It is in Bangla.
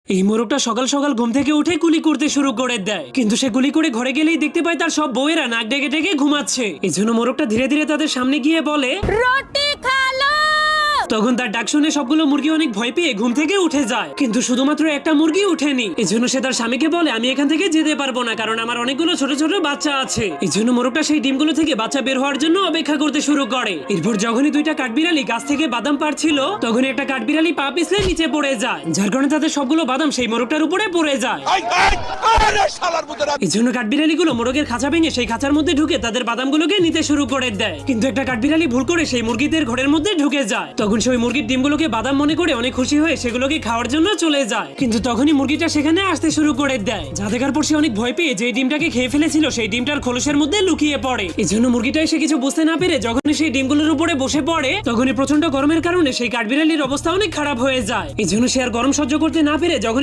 এই মোরগটা সকাল সকাল ঘুম থেকে উঠে কুলি করতে শুরু করে দেয়, কিন্তু সে কুলি করে ঘরে গেলেই দেখতে পায় তার সব বউয়েরা নাক ডেকে ডেকে ঘুমাচ্ছে। এই জন্য মোরগটা ধীরে ধীরে তাদের সামনে গিয়ে বলে, রুটি খালো। তখন তার ডাক শুনে সবগুলো মুরগি অনেক ভয় পেয়ে ঘুম থেকে উঠে যায়, কিন্তু শুধুমাত্র একটা মুরগি উঠেনি। এই জন্য সে তার স্বামীকে বলে, আমি এখান থেকে যেতে পারবো না, কারণ আমার অনেকগুলো ছোট ছোট বাচ্চা আছে। এই জন্য মোরগটা সেই ডিমগুলো থেকে বাচ্চা বের হওয়ার জন্য অপেক্ষা করতে শুরু করে। এরপর যখনই দুইটা কাঠবিড়ালি গাছ থেকে বাদাম পাড়ছিল, তখনই একটা কাঠবিড়ালি পা পিছলে নিচে পড়ে যায়, যার কারণে তাদের সবগুলো বাদাম সেই মোরগটার উপরে পড়ে যায়। এই জন্য কাঠবিড়ালিগুলো মোরগের খাঁচা ভেঙে সেই খাঁচার মধ্যে ঢুকে তাদের বাদামগুলোকে নিতে শুরু করে দেয়, কিন্তু একটা কাঠবিড়ালি ভুল করে সেই মুরগিদের ঘরের মধ্যে ঢুকে যায়। তখন সেই মুরগির ডিমগুলোকে বাদাম মনে করে অনেক খুশি হয়ে সেগুলোকে খাওয়ার জন্য চলে যায়, কিন্তু তখনই মুরগিটা সেখানে আসতে শুরু করে দেয়, যা দেখার পর সে অনেক ভয় পেয়ে যে ডিমটাকে খেয়ে ফেলেছিল সেই ডিমটার খোলসের মধ্যে লুকিয়ে পড়ে। এই জন্য মুরগিটা এসে কিছু বুঝতে না পেরে যখনই সেই ডিমগুলোর উপরে বসে পড়ে, তখনই প্রচন্ড গরমের কারণে সেই কাঠবিড়ালির অবস্থা অনেক খারাপ হয়ে যায়। এই জন্য সে আর গরম সহ্য করতে না পেরে যখন